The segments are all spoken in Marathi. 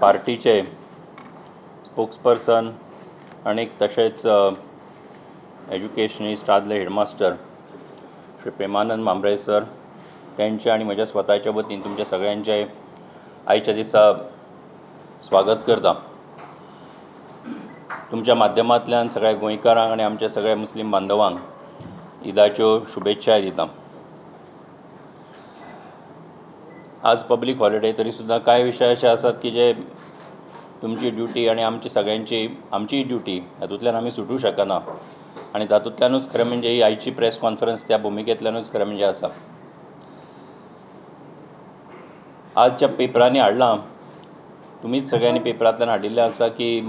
पार्टीचे स्पोक्सपर्सन आणि तसेच एज्युकेशनिस्ट आदले हेडमास्टर श्री प्रेमानंद मांबळे सर त्यांचे आणि म्हज्या स्वताच्या वतीन तुमच्या सगळ्यांचे आयच्या दिसा स्वागत करता. तुमच्या माध्यमांतल्यान सगळ्या गोंयकारांक आणि आमच्या सगळ्या मुस्लिम बांधवांक ईदाच्यो शुभेच्छा दिता. आज पब्लीक हॉलिडे तरी सुद्दां कांय विशय असे आसात की जे तुमची ड्युटी आणि आमची सगळ्यांची आमची ड्युटी हातूंतल्यान आमी सुटूं शकना आणि तातूंतल्यानूच खरें म्हणजे ही आयची प्रेस कॉन्फरन्स त्या भुमिकेंतल्यानूच खरें म्हणजे आसा. आजच्या पेपरांनी हाडलां, तुमीच सगळ्यांनी पेपरांतल्यान हाडिल्लें आसा की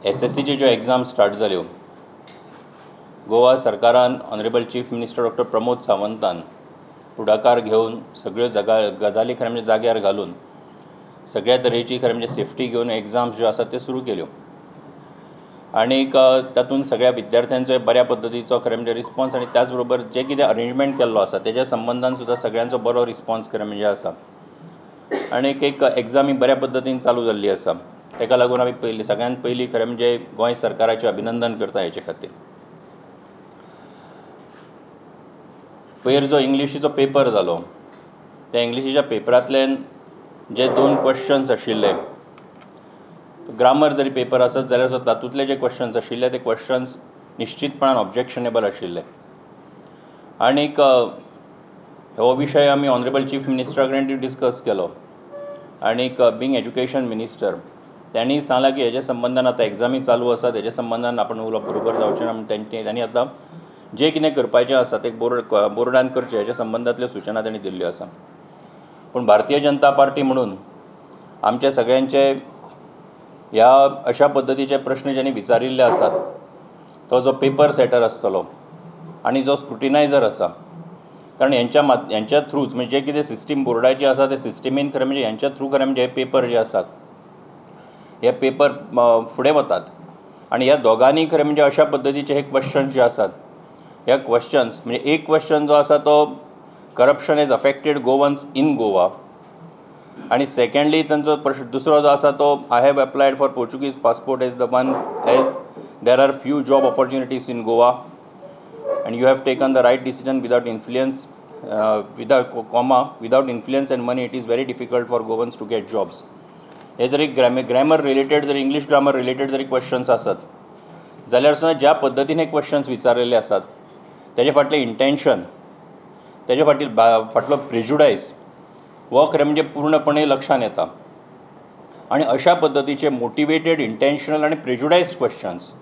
SSCच्यो ज्यो एग्जाम स्टार्ट जाल्यो, गोवा सरकारान honourable chief minister doctor Pramod सावंतान फुडाकार घेवन सगळ्यो गजाली खरें म्हणजे जाग्यार घालून सगळ्या तरेची खरें म्हणजे सेफ्टी घेवन एग्जाम्स ज्यो आसात त्यो सुरू केल्यो आनीक तातूंत सगळ्या विद्यार्थ्यांचो बऱ्या पद्दतीचो खरें म्हणजे रिस्पॉन्स आणि त्याच बरोबर जे कितें अरेंजमेंट केल्लो आसा तेज्या संबंधान सुद्दां सगळ्यांचो बरो रिस्पॉन्स खरें म्हणजे आसा. आनीक एक एग्जामी बऱ्या पद्दतीन चालू जाल्ली आसा. ताका लागून आमी सगळ्यांत पयलीं खरें म्हणजे गोंय सरकाराचें अभिनंदन करता हेचे खातीर. पयर जो इंग्लिशीचो पेपर जालो त्या इंग्लिशीच्या पेपरांतल्यान जे 2 क्वेश्चन्स आशिल्ले, ग्रामर जरी पेपर आसत जाल्यार सुद्दां तातूंतले जे क्वेश्चन्स आशिल्ले ते क्वेश्चन्स निश्चितपणान ऑब्जेक्शनेबल आशिल्ले. आनीक हो विशय आमी ऑनरेबल चीफ मिनिस्टरा कडेन डिस्कस केलो आनीक बींग एज्युकेशन मिनिस्टर त्यांनी सांगलां की हेज्या संबंधान आतां एग्जामी चालू आसात, हेज्या संबंधान आपण उलोवप बरोबर जावचें ना म्हणून त्यांनी आतां जे कितें करपाचें आसा ते बोर्डान करचें हेज्या संबंधांतल्यो सूचना तांणी दिल्ल्यो आसा. पूण भारतीय जनता पार्टी म्हणून आमच्या सगळ्यांचे ह्या अशा पद्दतीचे प्रश्न ज्यांनी विचारिल्ले आसात तो जो पेपर सेटर आसतलो आणि जो स्क्रुटिनायझर आसा, कारण यांच्या थ्रूच म्हणजे जे कितें सिस्टीम बोर्डाची आसा ते सिस्टिमीन खरें म्हणजे यांच्या थ्रू खरें म्हणजे हे पेपर जे आसात हे पेपर फुडें वतात आणि ह्या दोगांनी खरें म्हणजे अशा पद्दतीचे हे क्वेश्चन्स जे आसात ह्या क्वेश्चन्स म्हणजे एक क्वेश्चन जो आसा तो corruption has affected Goans in Goa आणि सेकंडली तांचो दुसरो जो आसा तो I have applied for Portuguese passport as the one as there are few job opportunities in Goa and you have taken the right decision without influence, without influence and money it is very difficult for Goans to get jobs. हे जरी ग्रॅमर रिलेटेड जरी इंग्लिश ग्रामर रिलेटेड जरी क्वेश्चन्स आसत जाल्यार सुद्दां ज्या पद्दतीन हे क्वेश्चन्स विचारिल्ले आसात तेजे फाटलें इंटेंशन, तेजे फाटलो प्रेजुडायस हो खरें म्हणजे पूर्णपणे लक्षांत येता. आणि अशा पद्दतीचे मोटिवेटेड इंटेन्शनल आणि प्रेजुडायस्ड क्वेश्चन्स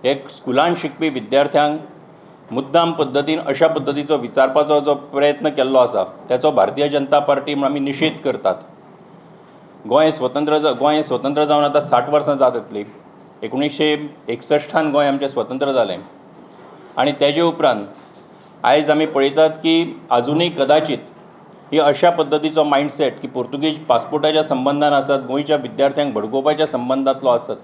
हे स्कुलांत शिकपी विद्यार्थ्यांक मुद्दाम पद्दतीन अशा पद्दतीचो विचारपाचो जो प्रयत्न केल्लो आसा त्याचो भारतीय जनता पार्टी म्हणून आमी निशेध करतात. गोंय स्वतंत्र जावन आतां 60 वर्सां जात येतली. 1961 गोंय आमचें स्वतंत्र जालें आणि तेजे उपरांत आयज आमी पळयतात की आजुनूय कदाचित ही अशा पद्दतीचो मायंडसेट की पोर्तुगीज पासपोर्टाच्या संबंधान आसत, गोंयच्या विद्यार्थ्यांक भडकोवपाच्या संबंधांतलो आसत,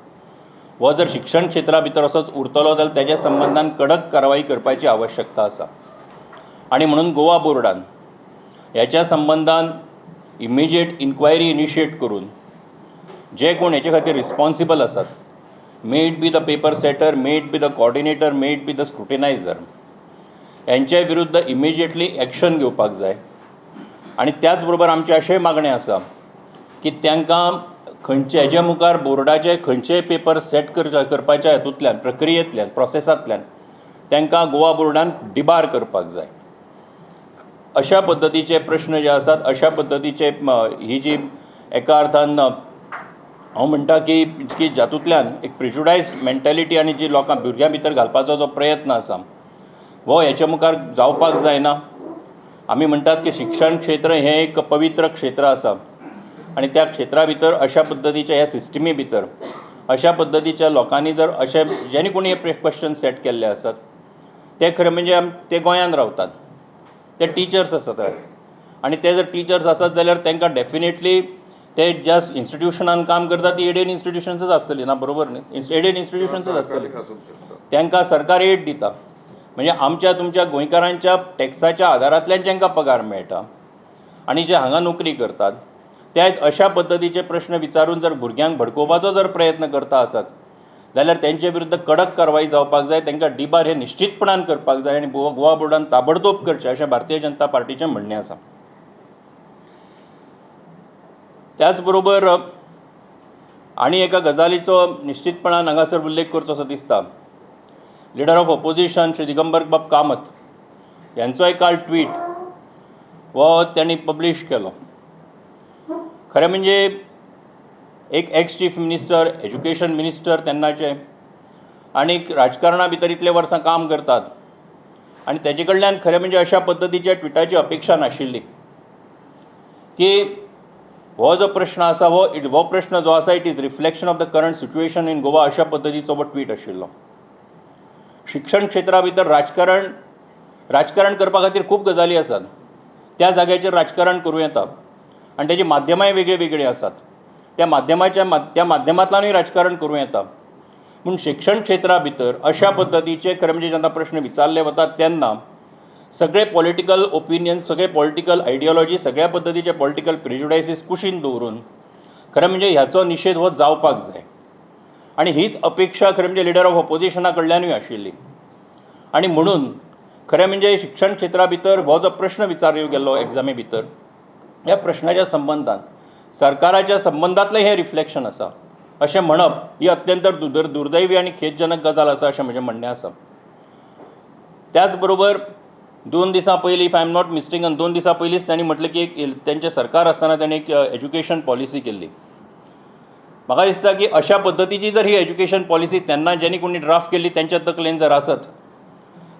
हो जर शिक्षण क्षेत्रा भितर असोच उरतलो जाल्यार तेज्या संबंधान कडक कारवाई करपाची आवश्यकता आसा. आणि म्हणून गोवा बोर्डान ह्याच्या संबंधान इमिजिएट इन्क्वायरी इनिशिएट करून जे कोण हेचे खातीर रिस्पॉन्सिबल आसात, may it be the paper setter, may it be the coordinator, may it be the scrutiniser, यांच्या विरुद्ध इमिजिएटली एक्शन घेवपाक जाय. आणि त्याच बरोबर आमचे अशें मागणें आसा की तांकां खंयचे हेजे मुखार बोर्डाचे खंयचेय पेपर सेट करपाच्या हेतूंतल्यान प्रक्रियेंतल्यान प्रोसेसांतल्यान तांकां गोवा बोर्डान डिबार करपाक जाय. अशा पद्दतीचे प्रश्न जे आसात, अशा पद्दतीचे ही जी एका अर्थान हांव म्हणटा की जातूंतल्यान एक प्रेजुडायस्ड मेंटॅलिटी आनी जी लोकां भुरग्यां भितर घालपाचो जो प्रयत्न आसा हो हेच्या मुखार जावपाक जायना. आमी म्हणटात की शिक्षण क्षेत्र हें एक पवित्र क्षेत्र आसा आणि त्या क्षेत्रा भितर अशा पद्दतीच्या ह्या सिस्टमी भितर अशा पद्दतीच्या लोकांनी जर अशे जेणे कोणी हे क्वेश्चन सेट केल्ले आसात ते खरें म्हणजे ते गोंयांत रावतात, ते टिचर्स आसात आणि ते जर टिचर्स आसत जाल्यार तांकां डेफिनेटली ते ज्या इन्स्टिट्यूशनान काम करतात ती एडेड इन्स्टिट्यूशन्सच आसतली ना, बरोबर न्ही? एडेड इन्स्टिट्यूशन्सच आसतली. तांकां सरकार एड दिता म्हणजे आमच्या तुमच्या गोंयकारांच्या टॅक्साच्या आदारांतल्यान तांकां पगार मेळटा आणि जे हांगा नोकरी करतात तेच अशा पद्धतीचे प्रश्न विचारून जर भुरग्यांक भडकोवपाचो जर प्रयत्न करता आसत जाल्यार तेंचे विरुद्ध कडक कारवाई जावपाक जाय, तांकां डिबार हे निश्चितपणान करपाक जाय आनी गोवा बोर्डान ताबडतोब करचें अशें भारतीय जनता पार्टीचें म्हणणें आसा. त्याच बरोबर आनी एका गजालीचो निश्चितपणान हांगासर उल्लेख करचो असो दिसता. Leader of opposition Shri Digambar बाब कामत यांचोय काल ट्वीट वो त्यांनी पब्लिश केलो. खरें म्हणजे एक ex chief minister, education minister तेन्नाचे, आनी राजकारणा भितर इतले वर्सां काम करतात आनी तेजे कडल्यान खरें म्हणजे अशा पद्दतीच्या ट्विटाची अपेक्षा नाशिल्ली की हो जो प्रश्न आसा हो प्रश्न जो आसा it is reflection of the current situation in Goa अशा पद्दतीचो हो ट्वीट आशिल्लो. शिक्षण क्षेत्रा भितर राजकारण करपा खातीर खूब गजाली आसात, त्या जाग्याचेर राजकारण करूं येता आनी तेजी माध्यमांय वेगळी वेगळी आसात, त्या माध्यमांतल्यानूय राजकारण करूं येता. पूण शिक्षण क्षेत्रा भितर अशा पद्दतीचे खरें म्हणजे जेन्ना प्रश्न विचारले वतात तेन्ना सगळे पॉलिटिकल ओपिनियन्स, सगळे पॉलिटिकल आयडियोलॉजी, सगळ्या पद्दतीचे पॉलिटिकल प्रेजुडायसीस कुशीन दवरून खरें म्हणजे ह्याचो निशेध हो जावपाक जाय आनी हीच अपेक्षा खरें म्हणजे लिडर ऑफ ऑपोजिशना कडल्यानूय आशिल्ली. आनी म्हणून खरें म्हणजे शिक्षण क्षेत्रा भितर हो जो प्रश्न विचारलो गेल्लो एग्जामी भितर, ह्या प्रश्नाच्या संबंधान सरकाराच्या संबंधांतलें हें रिफ्लेक्शन आसा अशें म्हणप ही अत्यंत दुर्दैवी आनी खेदजनक गजाल आसा अशें म्हजें म्हणणें आसा. त्याच बरोबर 2 दिसां पयलीं, if I am not mistaken, 2 दिसां पयलींच तांणी म्हटलें की तेंचें सरकार आसतना ताणें एक एज्युकेशन पॉलिसी केल्ली. म्हाका दिसता की अशा पद्दतीची जर ही एज्युकेशन पॉलिसी तेन्ना जेणी कोणी ड्राफ्ट केल्ली तेंच्या तकलेन जर आसत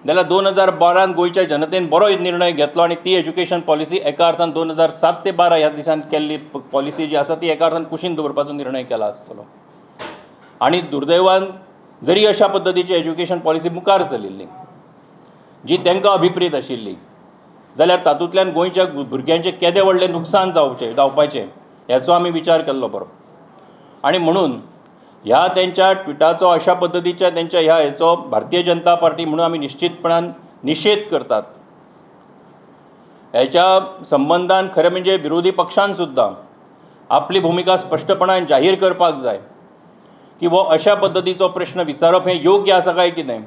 जाल्यार 2012 गोंयच्या जनतेन बरो निर्णय घेतलो आनी ती एज्युकेशन पॉलिसी एका अर्थान 2007 ते 12 ह्या दिसान केल्ली पॉलिसी जी आसा ती एका अर्थान कुशीन दवरपाचो निर्णय केला आसतलो. आनी दुर्दैवान जरी अशा पद्दतीची एज्युकेशन पॉलिसी मुखार चलिल्ली जी तांकां अभिप्रेत आशिल्ली जाल्यार तातूंतल्यान गोंयच्या भुरग्यांचें केदें व्हडलें नुकसान जावपाचें हेचो आमी विचार केल्लो बरो. आनी म्हणून ह्या तेंच्या ट्विटाचो अशा पद्दतीच्या तेंच्या ह्या हेचो भारतीय जनता पार्टी म्हणून आमी निश्चितपणान निशेध करतात. हेच्या संबंधान खरें म्हणजे विरोधी पक्षान सुद्दां आपली भुमिका स्पश्टपणान जाहीर करपाक जाय की हो अशा पद्दतीचो प्रश्न विचारप हें योग्य आसा काय कितें.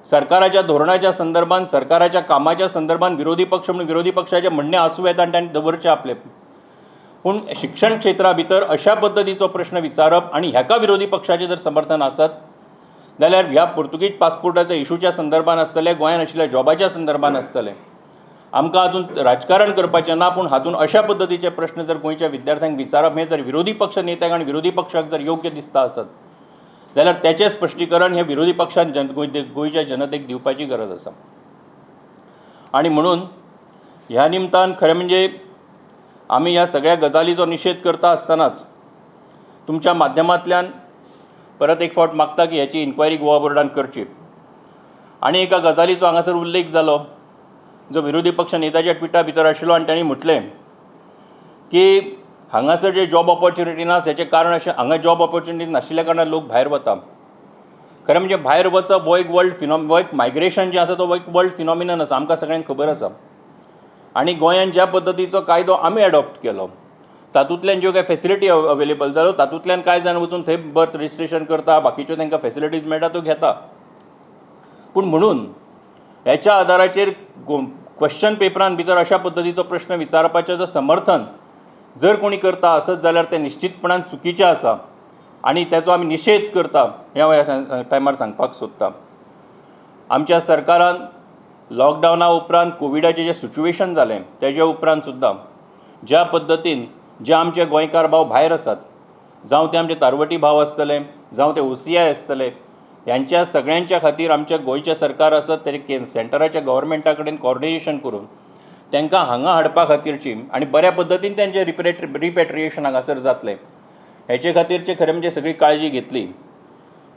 सरकाराच्या धोरणाच्या संदर्भान, सरकाराच्या कामाच्या संदर्भान विरोधी पक्ष म्हणून विरोधी पक्षाचें म्हणणें आसूं येता आनी तांणी दवरचें आपलें. पूण शिक्षण क्षेत्रा भितर अशा पद्दतीचो प्रश्न विचारप आनी हेका विरोधी पक्षाचें जर समर्थन आसत जाल्यार ह्या पोर्तुगीज पासपोर्टाच्या इशूच्या संदर्भान आसतलें, गोंयांत आशिल्ल्या जॉबाच्या संदर्भान आसतलें. आमकां हातूंत राजकारण करपाचें ना, पूण हातूंत अशा पद्दतीचे प्रश्न जर गोंयच्या विद्यार्थ्यांक विचारप हें जर विरोधी पक्ष नेत्याक आनी विरोधी पक्षाक जर योग्य दिसता आसत जाल्यार तेचें स्पश्टीकरण हे विरोधी पक्षान गोंयच्या जनतेक दिवपाची गरज आसा. आनी म्हणून ह्या निमतान खरें म्हणजे आमी ह्या सगळ्या गजालीचो निशेध करता आसतनाच तुमच्या माध्यमांतल्यान परत एक फावट मागता की ह्याची इन्क्वायरी गोवा बोर्डान करची. आनी एका गजालीचो हांगासर उल्लेख जालो जो विरोधी पक्ष नेत्याच्या ट्विटा भितर आशिल्लो आनी तांणी म्हटलें की हांगासर जे जॉब ऑपॉर्च्युनिटी ना हेचें कारण अशें हांगा जॉब ऑपॉर्च्युनिटी नाशिल्ल्या कारणान लोक भायर वता. खरें म्हणजे भायर वचप हो एक हो एक मायग्रेशन जें आसा तो एक वर्ल्ड फिनॉमिनन आसा, आमकां सगळ्यांक खबर आसा. आनी गोंयांत ज्या पद्दतीचो कायदो आमी एडॉप्ट केलो तातूंतल्यान ज्यो काय फेसिलिटी अवेलेबल जाल्यो तातूंतल्यान कांय जाण वचून थंय बर्थ रजिस्ट्रेशन करता, बाकीच्यो तांकां फेसिलिटीज मेळटा त्यो घेता. पूण म्हणून ह्याच्या आदाराचेर क्वेश्चन पेपरान भितर अशा पद्दतीचो प्रश्न विचारपाचें जर समर्थन जर कोणी करता आसत जाल्यार तें निश्चितपणान चुकीचें आसा आनी तेचो आमी निशेध करता ह्या टायमार सांगपाक सोदता. आमच्या सरकारान लॉकडावना उपरांत कोविडाचें जें सिच्युएशन जालें तेजे उपरांत सुद्दां ज्या पद्दतीन जे आमचे गोंयकार भाव भायर आसात, जावं ते आमचे तारवटी भाव आसतले, जावं ते OCI आसतले, ह्यांच्या सगळ्यांच्या खातीर आमच्या गोंयचें सरकार आसत तेजे सेंटराच्या गव्हर्मेंटा कडेन कॉर्डिनेशन करून तांकां हांगा हाडपा खातीरची आनी बऱ्या पद्दतीन तेंचें रिपॅट्रिएशन हांगासर जातलें हेचे खातीरचे खरें म्हणजे सगळी काळजी घेतली.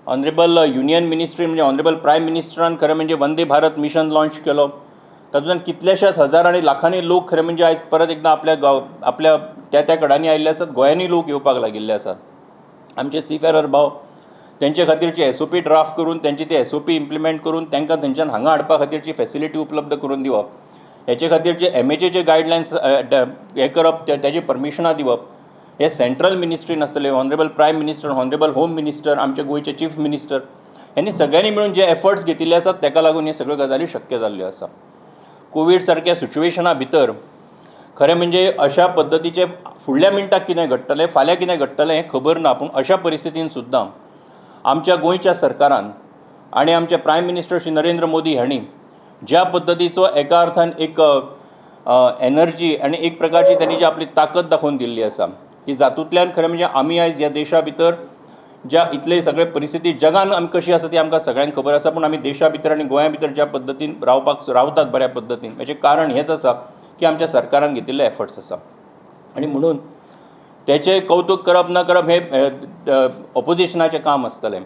ऑनरेबल युनियन मिनिस्ट्री म्हणजे ऑनरेबल प्रायम मिनिस्टरान खरें म्हणजे वंदे भारत मिशन लॉन्च केलो. तातूंतल्यान कितलेशेच हजार आनी लाखांनी लोक खरें म्हणजे आयज परत एकदां आपल्या त्या कडांनी आयिल्ले आसात, गोंयांनी लोक येवपाक लागिल्ले आसात. आमचे सीफेरर भाव तेंचे खातीरची SOP ड्राफ्ट करून तेंची ती SOP इम्प्लिमेंट करून तांकां थंयच्यान हांगा हाडपा खातीरची फेसिलिटी उपलब्ध करून दिवप हेचे खातीर जे MHAचे गायडलायन्स हे करप त्याची परमिशनां दिवप हे सेंट्रल मिनिस्ट्रीन आसतले, honourable prime minister, honourable home minister, आमचे गोंयचे चीफ मिनिस्टर यांनी सगळ्यांनी मिळून जे एफर्ट्स घेतिल्ले आसात ताका लागून हे सगळ्यो गजाली शक्य जाल्ल्यो आसा. कोवीड सारक्या सिच्युएशना भितर खरें म्हणजे अशा पद्दतीचे फुडल्या मिनटाक कितें घडटलें, फाल्यां कितें घडटलें हें खबर ना. पूण अशा परिस्थितीन सुद्दां आमच्या गोंयच्या सरकारान आनी आमचे प्रायम मिनिस्टर श्री नरेंद्र मोदी हांणी ज्या पद्दतीचो एका अर्थान एक एनर्जी आनी एक प्रकारची त्यांनी जी आपली ताकद दाखोवन दिल्ली आसा की जातूंतल्यान खरें म्हणजे आमी आयज ह्या देशा भितर ज्या इतले सगळे परिस्थिती जगान आमी कशी आसा ती आमकां सगळ्यांक खबर आसा. पूण आमी देशा भितर आनी गोंया भितर ज्या पद्दतीन रावतात बऱ्या पद्दतीन हेजें कारण हेंच आसा की आमच्या सरकारान घेतिल्ले एफर्ट्स आसा. आनी म्हणून तेचें कौतुक करप न करप हें ऑपोजिशनाचें काम आसतलें.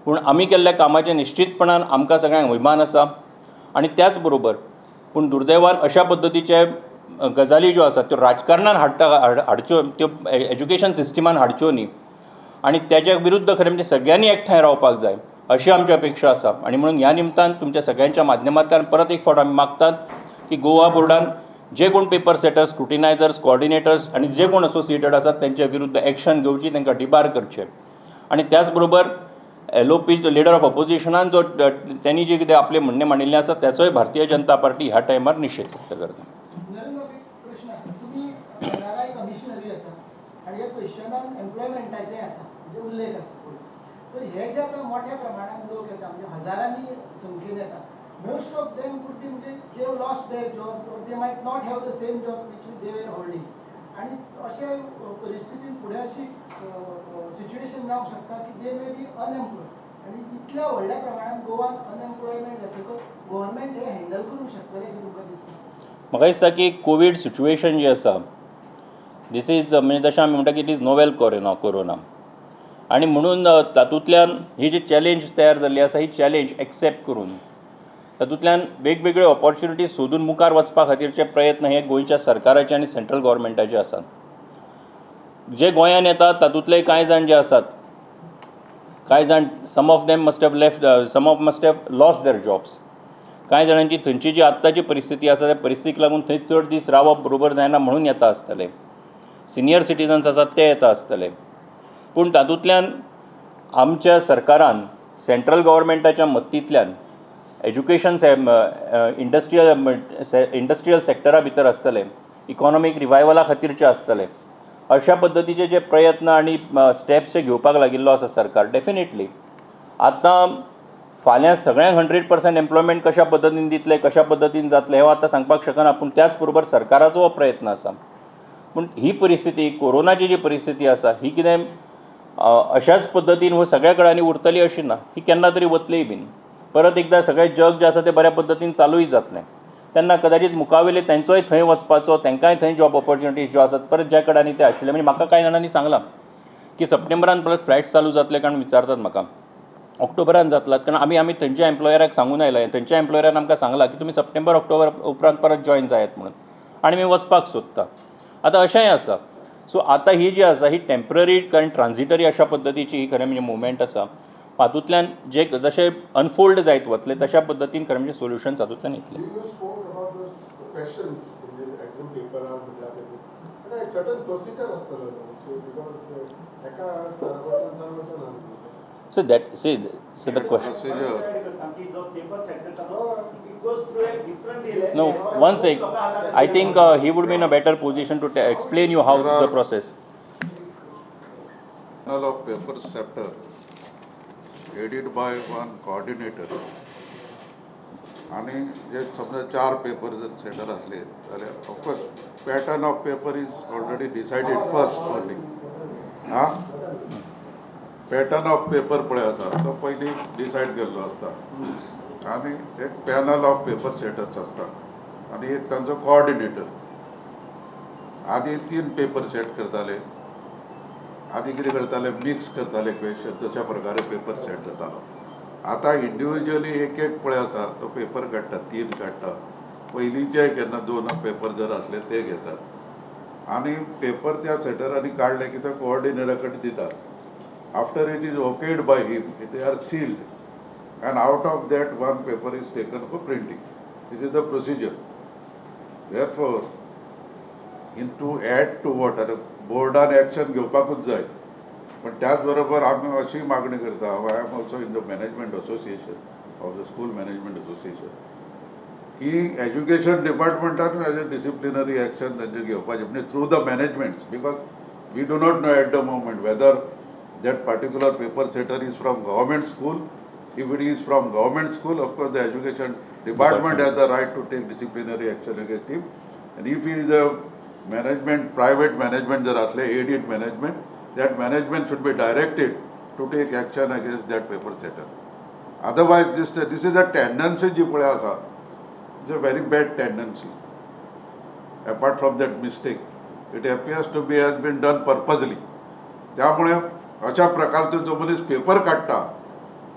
पूण आमी केल्ल्या कामाचें निश्चितपणान आमकां सगळ्यांक अभिमान आसा. आनी त्याच बरोबर पूण दुर्दैवान अशा पद्दतीचे गजाली ज्यो आसात त्यो राजकारणान हाडच्यो, त्यो एज्युकेशन सिस्टमान हाडच्यो न्ही. आनी त्याच्या विरुद्ध खरें म्हणजे सगळ्यांनी एकठांय रावपाक जाय अशी आमची अपेक्षा आसा. आनी म्हणून ह्या निमतान तुमच्या सगळ्यांच्या माध्यमांतल्यान परत एक फावट आमी मागतात की गोवा बोर्डान जे कोण पेपर सेटर्स, स्क्रुटिनायझर्स, कोऑर्डिनेटर्स आनी जे कोण असोसिएटेड आसात त्यांच्या विरुद्ध एक्शन घेवची, तांकां डिबार करचें. आनी त्याच बरोबर LOP लिडर ऑफ ऑपोजिशनान जो त्यांनी जे कितें आपले म्हणणें मांडिल्लें आसा त्याचोय भारतीय जनता पार्टी ह्या टायमार निशेध व्यक्त करता. एम्प्लॉयमेंटाचे आसा म्हणजे उल्लेख आसा. तर हे जे आता मोठ्या प्रमाणात लोक येता म्हणजे हजारांनी संख्येन येता. Most of them could be म्हणजे they have lost their jobs or they might not have the same job which दे वर होल्डिंग. आणि अशा परिस्थितीन फुडें अशी सिच्युएशन जावंक शकता की दे मे बी अनएम्प्लॉयड. आणि इतल्या व्हडल्या प्रमाणात गोवान अनएम्प्लॉयमेंट जातकच गव्हर्नमेंट हे हँडल करूंक शकतले अशें तुमकां दिसता? म्हाका दिसता की कोवीड सिच्युएशन जी आसा दीस इज म्हणजे जशें आमी म्हणटा की इट इज नोवेल कोरोना. आनी म्हणून तातूंतल्यान ही जी चॅलेंज तयार जाल्ली आसा ही चॅलेंज एक्सेप्ट करून तातूंतल्यान वेगवेगळ्यो ऑपॉर्च्युनिटीज सोदून मुखार वचपा खातीरचे प्रयत्न हे गोंयच्या सरकाराचे आनी सेंट्रल गव्हर्मेंटाचे आसात. जे गोंयान येतात तातूंतले कांय जाण जे आसात, कांय जाण some of them must have lost their jobs. कांय जाणांची थंयची जी आत्ताची परिस्थिती आसा त्या परिस्थितीक लागून थंय चड दीस रावप बरोबर जायना म्हणून येता आसतले. सिनियर सिटिजन्स आसात ते येता आसतले. पूण तातूंतल्यान आमच्या सरकारान सेंट्रल गव्हर्मेंटाच्या मदतींतल्यान एज्युकेशन इंडस्ट्रियल सेक्टरा भितर आसतले, इकॉनॉमीक रिवायवला खातीरचे आसतले, अशा पद्दतीचे जे प्रयत्न आनी स्टेप्स जे घेवपाक लागिल्लो आसा सरकार. डेफिनेटली आतां फाल्यां सगळ्यांक 100% एम्प्लॉयमेंट कशा पद्दतीन दितले, कशा पद्दतीन जातले हें आतां सांगपाक शकना. पूण त्याच बरोबर सरकाराचो हो प्रयत्न आसा. पूण ही परिस्थिती, कोरोनाची जी परिस्थिती आसा ही कितें अशाच पद्दतीन हो सगळ्या कडेनी उरतली अशी ना. ही केन्ना तरी वतलीय बीन. परत एकदां सगळें जग जें आसा तें बऱ्या पद्दतीन चालूय जातलें. तेन्ना कदाचित मुखावेले तेंचोय थंय वचपाचो, तांकांय थंय जॉब ऑपॉर्च्युनिटीज ज्यो आसात परत ज्या कडेनी ते आशिल्ले. म्हणजे म्हाका कांय जाणांनी सांगलां की सप्टेंबरान परत फ्लायट्स चालू जातले कारण विचारतात म्हाका ऑक्टोबरान जातलात. कारण आमी थंयच्या एम्प्लॉयराक सांगून आयला, थंयच्या एम्प्लॉयरान आमकां सांगलां की तुमी सप्टेंबर ऑक्टोबर उपरांत परत जॉयन जायात म्हणून. आनी आमी वचपाक सोदता. आतां अशेंय आसा. सो आतां ही जी आसा ही टेम्पररी कारण ट्रान्झिटरी अशा पद्दतीची ही खरें म्हणजे मुवमेंट आसा. हातूंतल्यान जे जशें अनफोल्ड जायत वतले तशा पद्दतीन खरें म्हणजे सोल्युशन हातूंतल्यान येतलें. So the question. No, one sec. I think he would be in a better position to explain you how the process. Panel of paper chapter headed by one coordinator. आणि जे समजा 4 पेपर जर सेटर असले जाल्यार of course pattern of paper is already decided first only. Pattern of paper पळय आसा तो पयलीं डिसायड केल्लो आसता. आनी एक पॅनल ऑफ पेपर सेटर्स आसता आनी एक तांचो कोऑर्डिनेटर. आदी 3 पेपर सेट करताले. आदी कितें करताले मिक्स करताले क्वेश्चन, तशा प्रकारे पेपर सेट जातालो. आतां इंडिविज्युअली एक पळय आसा तो पेपर काडटा, 3 काडटा. पयलींचे केन्ना 2 पेपर जर आसले ते घेतात आनी पेपर त्या सेटरांनी काडले की तो कोऑर्डिनेटरा कडेन दितात. After it is okayed by him, they are sealed, and out of that one paper is taken for printing. This is the procedure. Therefore, in to add to what आता बोर्डान एक्शन घेवपाकूच जाय, पण त्याच बरोबर आमी अशी मागणी करता, I am also in the management association of the school management association, की एज्युकेशन डिपार्टमेंटान एज अ डिसिप्लिनरी एक्शन तांचे घेवपाचें म्हणजे through the management, because we do not know at the moment whether that particular paper setter is from government school. If it is from government school, of course the education department has the right to take disciplinary action against him. And if he is a management, private management, there are aided management, that management should be directed to take action against that paper setter. Otherwise, this is a tendency जी पळय आसा, it's a very bad tendency. Apart from that mistake, it appears to be has been done purposely. त्यामुळे अशा प्रकारचो जो मनीस पेपर काडटा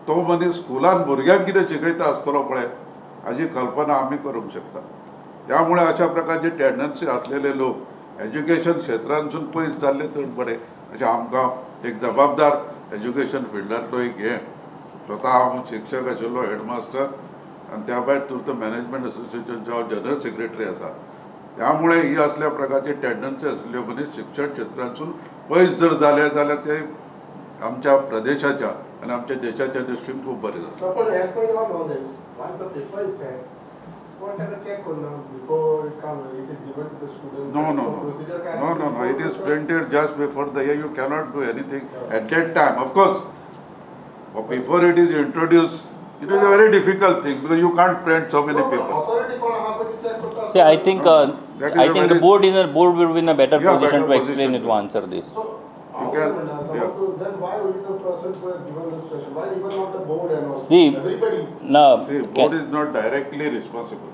तो मनीस स्कुलान भुरग्यांक कितें शिकयता आसतलो पळय हाची कल्पना आमी करूंक शकता. त्यामुळे अशा प्रकारचे टेंडन्सी आसलेले लोक एज्युकेशन क्षेत्रांसून पयस जाल्ले चड बरें अशें आमकां एक जबाबदार एज्युकेशन फिल्डांतलो एक हें. स्वता हांव शिक्षक आशिल्लो हेडमास्टर आनी त्या भायर तुर्त मॅनेजमेंट असोसिएशनचो हांव जनरल सेक्रेटरी आसा. त्यामुळे ही असल्या प्रकारचे टेंडन्सी आसलेले मनीस शिक्षण क्षेत्रांसून पयस जर जाले जाल्यार ते आमच्या प्रदेशाच्या आणि आमच्या देशाच्या दृष्टीन खूप बरें जाता. But as per your knowledge, once the paper is sent, what kind of check on before it comes, it is given to the students? No. Procedure can No. It is printed just before the year. You cannot do anything at that time. Of course, before it is introduced, it is a very difficult thing because you can't print so many papers. Authority कोण आहा पळय ती check करता. See, I think That is I a think the very- board will be in a better Yeah, position better to explain position it to answer this. So, how can- then why only the person who has given this question? Why even not the board and all? See, Everybody. Now, See, board is not directly responsible.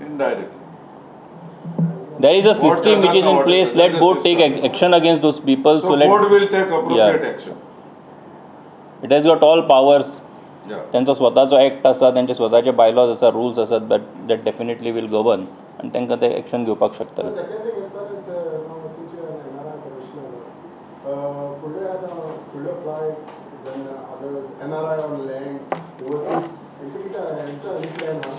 Indirectly. there is a Board system which is in does not place. know. Let There is a board take system. action against those people. So let board will take appropriate Yeah. action. it has got all powers. Yeah. त्यांचो स्वताचो ऍक्ट आसा, त्यांचे स्वताचे बायलॉज आसा, रुल्स आसात, but that definitely will govern आनी तांकां ते एक्शन घेवपाक So शकता. second thing, as far as now since you are an NRI commissioner, could you have fuller flights than others, NRI on land, overseas? Any plan now?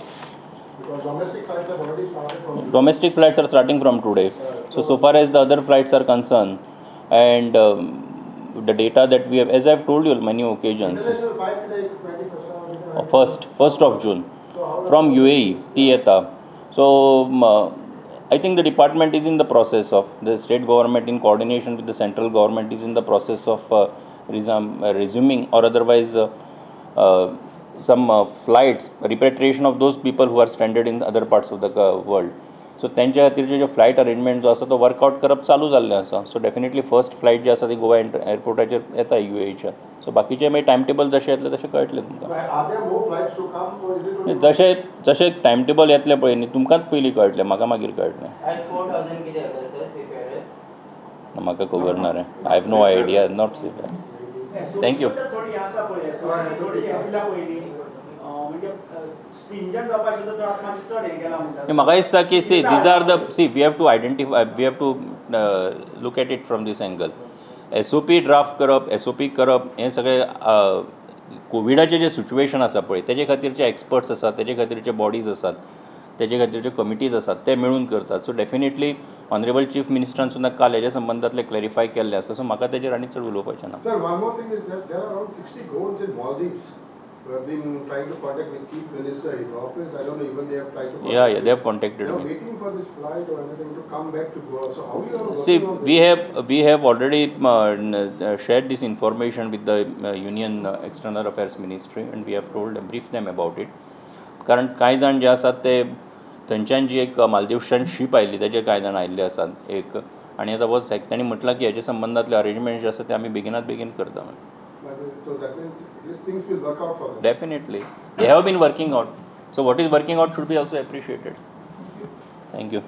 Because domestic flights have already started from. Domestic flights are starting from today. So far as the other flights are concerned, and the data that we have, as I've told you on many occasions, International flight like 21st. first of June from UAE, Tieta. So I think the department is in the process of, the state government in coordination with the central government is in the process of resuming or otherwise some flights, repatriation of those people who are stranded in other parts of the world. So त्यांच्या खातीरचे जे फ्लायट अरेंजमेंट जो आसा तो वर्कआउट करप चालू जाल्लें आसा. सो डेफिनेटली फर्स्ट फ्लायट जी आसा ती गोवा एअरपोर्टाचेर येता UAEच्या. सो बाकीचे मागीर टायम टेबल जशें येतलें तशें कळटलें तुमकां. Are there more flights to come or is it only? जशें टायम टेबल येतलें पळय न्ही तुमकांच पयलीं कळटलें, म्हाका मागीर कळटलें. As 4,000 किती होता सर CPRS? म्हाका खबर ना रे, I have no idea, not safe. Thank you. थोडी आसा पळय, थोडी येयल्या पयलीं म्हणजे स्ट्रिंजंट जावपाक सुद्दां तो आतां मातशें चड हें केलां म्हणटात. म्हाका दिसता की these are the, we have to identify, we have to look at it from this angle. SOP draft करप, SOP करप हें सगळें कोविडाचें जें सिच्युएशन आसा पळय तेजे खातीरचे एक्सपर्ट्स आसात, तेजे खातीरचे बॉडीज आसात, तेजे खातीरचे कमिटीज आसात, ते मेळून करतात. सो डेफिनेटली ऑनरेबल चीफ मिनिस्टरान सुद्दां काल हेज्या संबंदांतले क्लॅरिफाय केल्लें आसा. सो म्हाका तेजेर आनी चड उलोवपाचें ना. Sir, one more thing is that there are around 60 goals in Maldives who have been trying to contact with Chief Minister, his office. I don't know, even they have tried to contact. Yeah, they have contacted They are me. waiting for this flight or anything to come back to Goa. So how you are See, working on this? we have already shared this information with the Union External Affairs Ministry and we have briefed them about it. कारण कांय जाण जे आसात ते थंयच्यान जी एक मालदीवच्यान शीप आयिल्ली तेजेर कांय जाण आयिल्ले आसात एक, आनी आतां वच तांणी म्हटलां की हेजे संबंदांतले अरेंजमेंट जे आसा ते आमी बेगिनात बेगीन करता म्हणून. So that means these things will work out for them. Definitely. They have been working out. So what is working out should be also appreciated. Thank you.